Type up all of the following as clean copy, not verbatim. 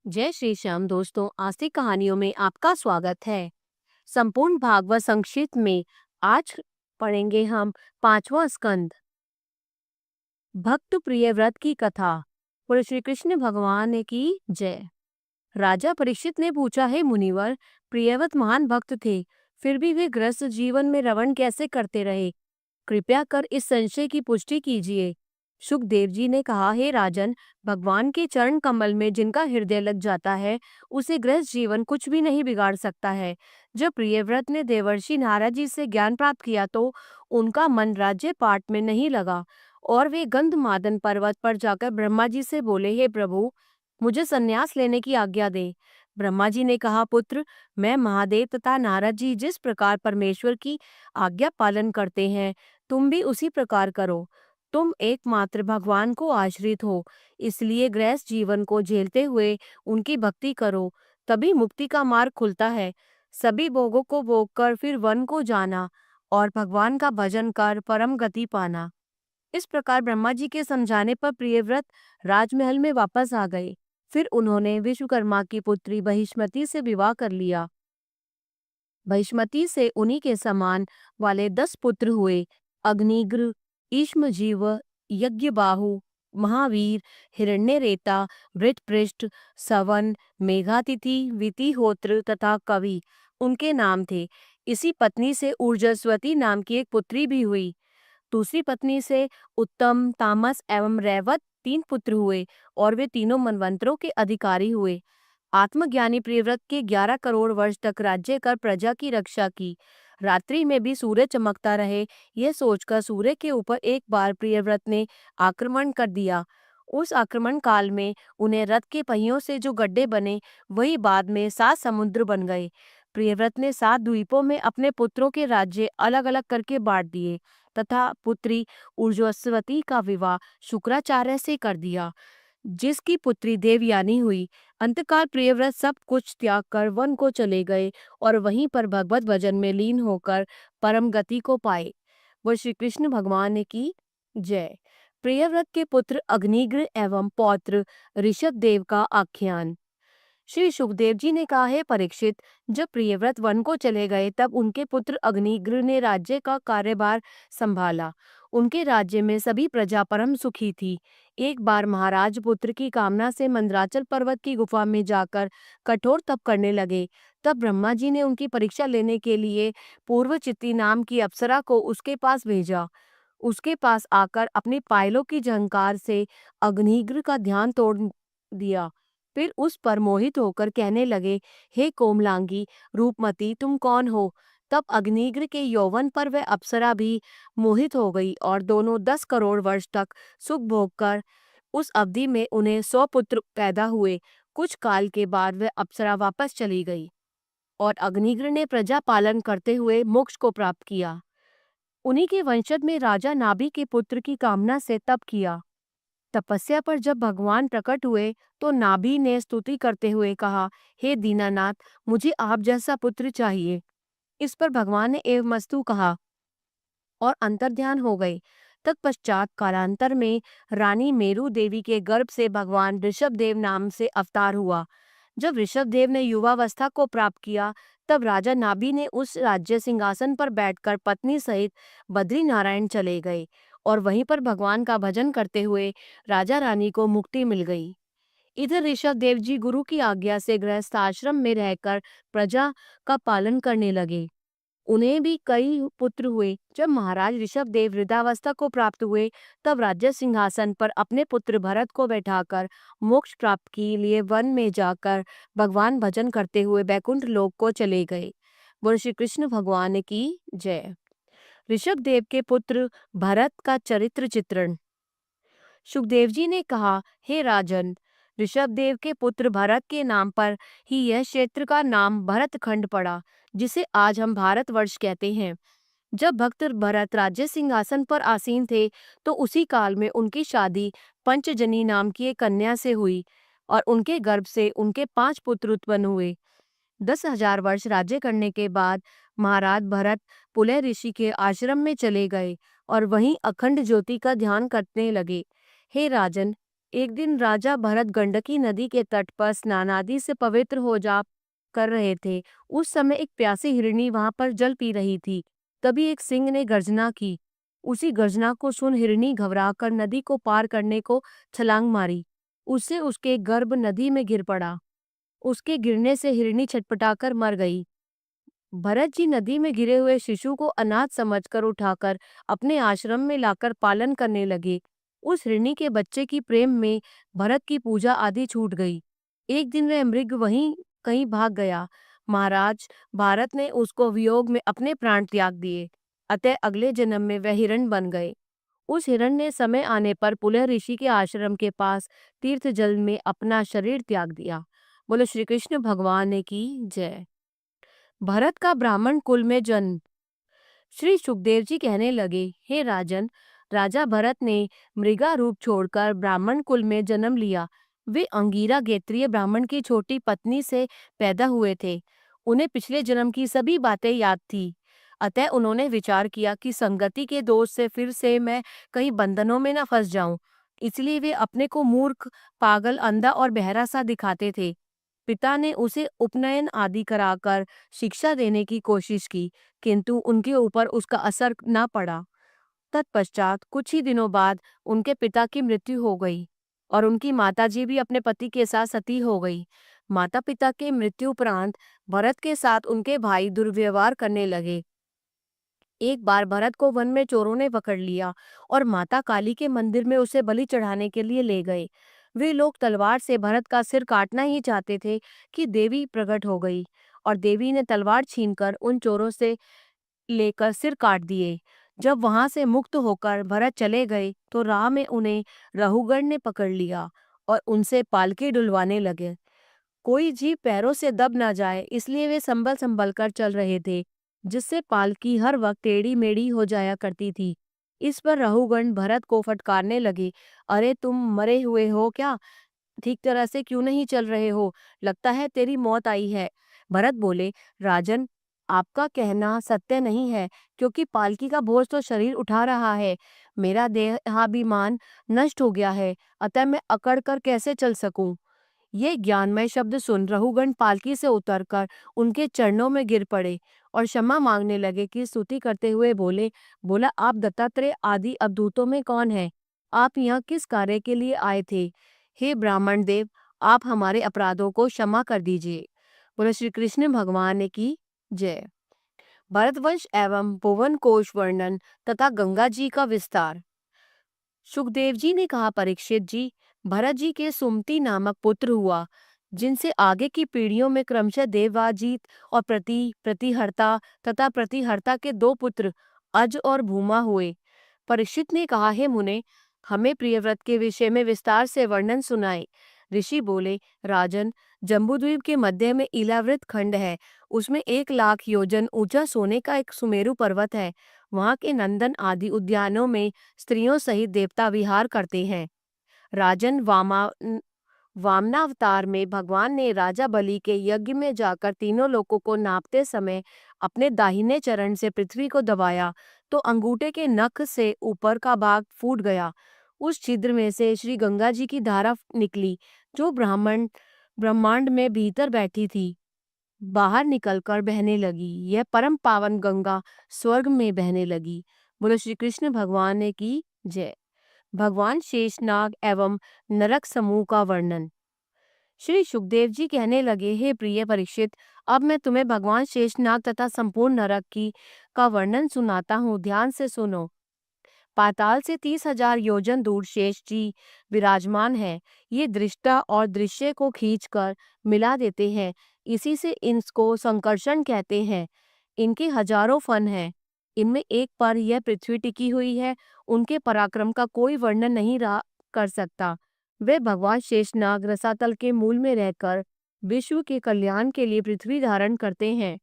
जय श्री श्याम दोस्तों, आस्तिक कहानियों में आपका स्वागत है। संपूर्ण भागवत संक्षिप्त में आज पढ़ेंगे हम पांचवा स्कंद, भक्त प्रिय व्रत की कथा। बोलो श्री कृष्ण भगवान की जय। राजा परीक्षित ने पूछा, है मुनिवर, प्रियव्रत महान भक्त थे, फिर भी वे गृहस्थ जीवन में रमण कैसे करते रहे? कृपया कर इस संशय की पुष्टि कीजिए। सुखदेव जी ने कहा, हे राजन, भगवान के चरण कमल में जिनका हृदय लग जाता है, उसे गृहस्थ जीवन कुछ भी नहीं बिगाड़ सकता है। जब प्रियव्रत ने देवर्षि नारद जी से ज्ञान प्राप्त किया तो उनका मन राज्य पाठ में नहीं लगा और वे गंधमादन पर्वत पर जाकर ब्रह्मा जी से बोले, हे प्रभु, मुझे संन्यास लेने की आज्ञा दे। ब्रह्मा जी ने कहा, पुत्र, मैं महादेव तथा नारद जी जिस प्रकार परमेश्वर की आज्ञा पालन करते हैं, तुम भी उसी प्रकार करो। तुम एकमात्र भगवान को आश्रित हो, इसलिए गृहस्थ जीवन को झेलते हुए उनकी भक्ति करो, तभी मुक्ति का मार्ग खुलता है। सभी भोगों को भोग कर फिर वन को जाना और भगवान का भजन कर परम गति पाना। इस प्रकार ब्रह्मा जी के समझाने पर प्रियव्रत राजमहल में वापस आ गए। फिर उन्होंने विश्वकर्मा की पुत्री बहिष्मति से विवाह कर लिया। बहिष्मति से उन्हीं के समान वाले 10 पुत्र हुए। अग्निग्र, ईष्मजीव, यज्ञबाहु, महावीर, हिरण्यरेता, वृत्रपृष्ठ, सवन, मेघातिथि, वितिहोत्र तथा कवि उनके नाम थे। इसी पत्नी से ऊर्जस्वती नाम की एक पुत्री भी हुई। दूसरी पत्नी से उत्तम, तामस एवं रैवत 3 पुत्र हुए और वे तीनों मनवंतरों के अधिकारी हुए। आत्मज्ञानी प्रियव्रत के 11 करोड़ वर्ष तक राज्य कर प्रजा की रक्षा की। रात्रि में भी सूर्य चमकता रहे, यह सोचकर सूर्य के ऊपर एक बार प्रियव्रत ने आक्रमण कर दिया। उस आक्रमण काल में उन्हें रथ के पहियों से जो गड्ढे बने, वही बाद में 7 समुद्र बन गए। प्रियव्रत ने 7 द्वीपों में अपने पुत्रों के राज्य अलग अलग करके बांट दिए तथा पुत्री ऊर्ज्वस्वती का विवाह शुक्राचार्य से कर दिया, जिसकी पुत्री देवयानी हुई। अंतकाल प्रियव्रत सब कुछ त्याग कर वन को चले गए और वहीं पर भगवत भजन में लीन होकर परम गति को पाए। वो श्री कृष्ण भगवान की जय। प्रियव्रत के पुत्र अग्निग्र एवं पौत्र ऋषभ देव का आख्यान। श्री सुखदेव जी ने कहा, है परीक्षित, जब प्रियव्रत वन को चले गए तब उनके पुत्र अग्निग्र ने राज्य का कार्यभार संभाला। उनके राज्य में सभी प्रजा परम सुखी थी। एक बार महाराज पुत्र की कामना से मंदराचल पर्वत की गुफा में जाकर कठोर तप करने लगे। तब ब्रह्मा जी ने उनकी परीक्षा लेने के लिए पूर्वचित्ती नाम की अप्सरा को उसके पास भेजा। उसके पास आकर अपनी पायलों की झंकार से अग्निग्र का ध्यान तोड़ दिया। फिर उस पर मोहित होकर कहने लगे, हे कोमलांगी रूपमती, तुम कौन हो? तब अग्निग्र के यौवन पर वह अप्सरा भी मोहित हो गई और दोनों 10 करोड़ वर्ष तक सुख भोग कर उस अवधि में उन्हें 100 पुत्र पैदा हुए। कुछ काल के बाद वह अप्सरा वापस चली गई और अग्निग्र ने प्रजा पालन करते हुए मोक्ष को प्राप्त किया। उन्हीं के वंशज में राजा नाभि के पुत्र की कामना से तप किया। तपस्या पर जब भगवान प्रकट हुए तो नाभि ने स्तुति करते हुए कहा, हे दीनानाथ, मुझे आप जैसा पुत्र चाहिए। इस पर भगवान ने एवमस्तु कहा और अंतर्ध्यान हो गए। तत्पश्चात कालांतर में रानी मेरु देवी के गर्भ से भगवान ऋषभ देव नाम से अवतार हुआ। जब ऋषभ देव ने युवावस्था को प्राप्त किया तब राजा नाभि ने उस राज्य सिंहासन पर बैठकर पत्नी सहित बद्री नारायण चले गए और वहीं पर भगवान का भजन करते हुए राजा रानी को मुक्ति मिल गई। इधर ऋषभ देव जी गुरु की आज्ञा से गृहस्थ आश्रम में रहकर प्रजा का पालन करने लगे। उन्हें भी कई पुत्र हुए। जब महाराज ऋषभ देव वृद्धावस्था को प्राप्त हुए तब राज्य सिंहासन पर अपने पुत्र भरत को बैठाकर मोक्ष प्राप्त के लिए वन में जाकर भगवान भजन करते हुए बैकुंठ लोक को चले गए। बोलो श्री कृष्ण भगवान की जय। ऋषभ देव के पुत्र भरत का चरित्र चित्रण। सुखदेव जी ने कहा, हे राजन, ऋषभ देव के पुत्र भरत के नाम पर ही यह क्षेत्र का नाम भरतखंड पड़ा, जिसे आज हम भारतवर्ष कहते हैं। जब भक्त भरत राज्य सिंहासन पर आसीन थे तो उसी काल में उनकी शादी पंचजनी नाम की एक कन्या से हुई और उनके गर्भ से उनके 5 पुत्र उत्पन्न हुए। 10,000 वर्ष राज्य करने के बाद महाराज भरत पुलह ऋषि के आश्रम में चले गए और वहीं अखंड ज्योति का ध्यान करने लगे। हे राजन, एक दिन राजा भरत गंडकी नदी के तट पर स्नान आदि से पवित्र हो जा कर रहे थे। उस समय एक प्यासी हिरनी वहां पर जल पी रही थी। तभी एक सिंह ने गर्जना की। उसी गर्जना को सुन हिरनी घबराकर नदी को पार करने को छलांग मारी। उससे उसके गर्भ नदी में गिर पड़ा। उसके गिरने से हिरनी छटपटाकर मर गई। भरत जी नदी में गिरे हुए शिशु को अनाथ समझकर उठाकर अपने आश्रम में लाकर पालन करने लगे। उस हिरनी के बच्चे की प्रेम में भरत की पूजा आदि छूट गई। एक दिन वह मृग वहीं कहीं भाग गया। महाराज भारत ने उसको वियोग में अपने प्राण त्याग दिए। अतः अगले जन्म में वह हिरण बन गए। उस हिरण ने समय आने पर पुलह ऋषि के आश्रम के पास तीर्थ जल में अपना शरीर त्याग दिया। बोलो श्री कृष्ण भगवान की जय। भरत का ब्राह्मण कुल में जन्म। श्री सुखदेव जी कहने लगे, हे राजन, राजा भरत ने मृगा रूप छोड़कर ब्राह्मण कुल में जन्म लिया। वे अंगीरा गोत्रीय ब्राह्मण की छोटी पत्नी से पैदा हुए थे। उन्हें पिछले जन्म की सभी बातें याद थी। अतः उन्होंने विचार किया कि संगति के दोष से फिर से मैं कहीं बंधनों में न फंस जाऊं। इसलिए वे अपने को मूर्ख, पागल, अंधा और बहरा सा दिखाते थे। पिता ने उसे उपनयन आदि कराकर शिक्षा देने की कोशिश की, किंतु उनके ऊपर उसका असर न पड़ा। तत्पश्चात कुछ ही दिनों बाद उनके पिता की मृत्यु हो गई और उनकी माताजी भी अपने पति के साथ सती हो गई। माता पिता के मृत्यु उपरांत भरत के साथ उनके भाई दुर्व्यवहार करने लगे। एक बार भरत को वन में चोरों ने पकड़ लिया और माता काली के मंदिर में उसे बलि चढ़ाने के लिए ले गए। वे लोग तलवार से भरत का सिर काटना ही चाहते थे कि देवी प्रकट हो गई और देवी ने तलवार छीनकर उन चोरों से लेकर सिर काट दिए। जब वहां से मुक्त होकर भरत चले गए तो राह में उन्हें रहुगण ने पकड़ लिया और उनसे पालकी डुलवाने लगे। कोई जीव पैरों से दब ना जाए इसलिए वे संभल संभल कर चल रहे थे, जिससे पालकी हर वक्त टेढ़ी मेढ़ी हो जाया करती थी। इस पर रहुगण भरत को फटकारने लगे, अरे तुम मरे हुए हो क्या? ठीक तरह से क्यों नहीं चल रहे हो? लगता है तेरी मौत आई है। भरत बोले, राजन, आपका कहना सत्य नहीं है, क्योंकि पालकी का बोझ तो शरीर उठा रहा है। मेरा देहाभिमान नष्ट हो गया है, अतः मैं अकड़ कर कैसे चल सकूं? ये ज्ञानमय शब्द सुन रहुगण पालकी से उतरकर उनके चरणों में गिर पड़े और क्षमा मांगने लगे कि स्तुति करते हुए बोला, आप दत्तात्रेय आदि अवधूतों में कौन है? आप यहाँ किस कार्य के लिए आए थे? हे ब्राह्मण देव, आप हमारे अपराधों को क्षमा कर दीजिए। बोलो श्री कृष्ण भगवान की जय। भरतवंश एवं भुवन कोश वर्णन तथा गंगा जी का विस्तार। सुखदेव जी ने कहा, परीक्षित जी, भरत जी के सुमति नामक पुत्र हुआ, जिनसे आगे की पीढ़ियों में क्रमशः देववाजीत और प्रतिहर्ता तथा प्रतिहर्ता के दो पुत्र अज और भूमा हुए। परीक्षित ने कहा, हे मुने, हमें प्रियव्रत के विषय में विस्तार से वर्णन सुनाए। ऋषि बोले, राजन, जम्बूद्वीप के मध्य में इलावृत खंड है। उसमें 1 लाख योजन ऊंचा सोने का एक सुमेरु पर्वत है। वहां के नंदन आदि उद्यानों में स्त्रियों सहित देवता विहार करते हैं। राजन, वामनावतार में भगवान ने राजा बलि के यज्ञ में जाकर तीनों लोकों को नापते समय अपने दाहिने चरण से पृथ्वी को दबाया तो अंगूठे के नख से ऊपर का भाग फूट गया। उस छिद्र में से श्री गंगा जी की धारा निकली, जो ब्रह्मांड में भीतर बैठी थी, बाहर निकलकर बहने लगी। यह परम पावन गंगा स्वर्ग में बहने लगी। बोलो श्री कृष्ण भगवान की जय। भगवान शेषनाग एवं नरक समूह का वर्णन। श्री सुखदेव जी कहने लगे, हे प्रिय परीक्षित, अब मैं तुम्हें भगवान शेषनाग तथा संपूर्ण नरक की का वर्णन सुनाता हूँ, ध्यान से सुनो। पाताल से 30,000 योजन दूर शेष जी विराजमान है। ये दृष्टा और दृश्य को खींचकर मिला देते हैं, इसी से इनको संकर्षण कहते हैं। इनके हजारों फन हैं। इनमें एक पर यह पृथ्वी टिकी हुई है। उनके पराक्रम का कोई वर्णन नहीं रहा कर सकता। वे भगवान शेषनाग रसातल के मूल में रहकर विश्व के कल्याण के लिए पृथ्वी धारण करते हैं।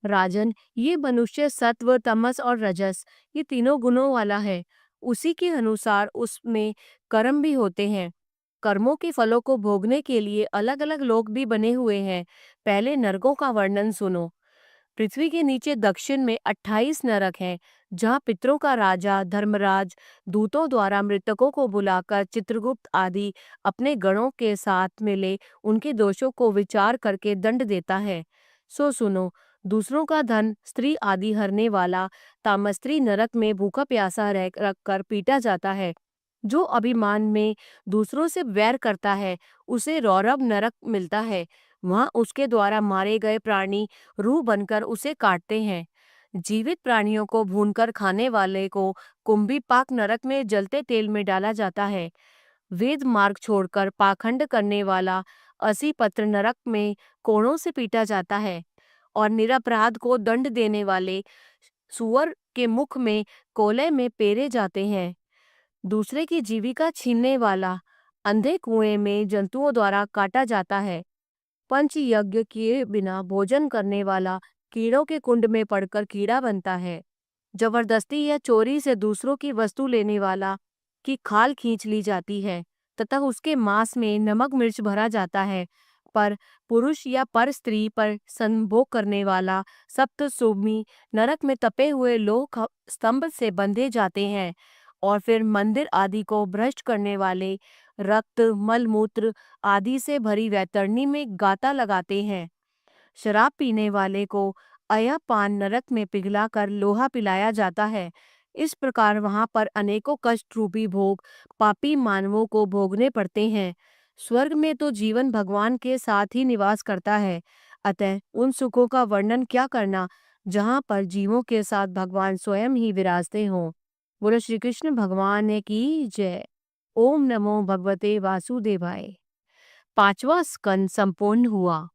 राजन, ये मनुष्य सत्व, तमस और रजस, ये तीनों गुणों वाला है। उसी के अनुसार उसमें कर्म भी होते हैं। कर्मों के फलों को भोगने के लिए अलग अलग लोक भी बने हुए हैं। पहले नरकों का वर्णन सुनो। पृथ्वी के नीचे दक्षिण में 28 नरक हैं, जहाँ पितरों का राजा धर्मराज दूतों द्वारा मृतकों को बुलाकर चित्रगुप्त आदि अपने गणों के साथ मिले उनके दोषों को विचार करके दंड देता है। सो सुनो, दूसरों का धन स्त्री आदि हरने वाला तामस्त्री नरक में भूखा प्यासा रह कर पीटा जाता है। जो अभिमान में दूसरों से वैर करता है, उसे रौरव नरक मिलता है। वहाँ उसके द्वारा मारे गए प्राणी रूह बनकर उसे काटते हैं। जीवित प्राणियों को भूनकर खाने वाले को कुंभी पाक नरक में जलते तेल में डाला जाता है। वेद मार्ग छोड़कर पाखंड करने वाला असी पत्र नरक में कोड़ों से पीटा जाता है और निरपराध को दंड देने वाले सुअर के मुख में कोले में पेरे जाते हैं। दूसरे की जीविका छीनने वाला अंधे कुएं में जंतुओं द्वारा काटा जाता है। पंच यज्ञ किए बिना भोजन करने वाला कीड़ों के कुंड में पड़कर कीड़ा बनता है। जबरदस्ती या चोरी से दूसरों की वस्तु लेने वाला की खाल खींच ली जाती है तथा उसके मांस में नमक मिर्च भरा जाता है। पर पुरुष या पर स्त्री पर संभोग करने वाला सप्तसुमी नरक में तपे हुए लोह स्तंभ से बंधे जाते हैं और फिर मंदिर आदि को भ्रष्ट करने वाले रक्त मलमूत्र आदि से भरी वैतरणी में गाता लगाते हैं। शराब पीने वाले को अय्या पान नरक में पिघलाकर लोहा पिलाया जाता है। इस प्रकार वहां पर अनेकों कष्ट रूपी भोग पापी मानवों को भोगने पड़ते हैं। स्वर्ग में तो जीवन भगवान के साथ ही निवास करता है, अतः उन सुखों का वर्णन क्या करना जहाँ पर जीवों के साथ भगवान स्वयं ही विराजते हों। बोलो श्री कृष्ण भगवान की जय। ओम नमो भगवते वासुदेवाय। 5वां स्कंद संपूर्ण हुआ।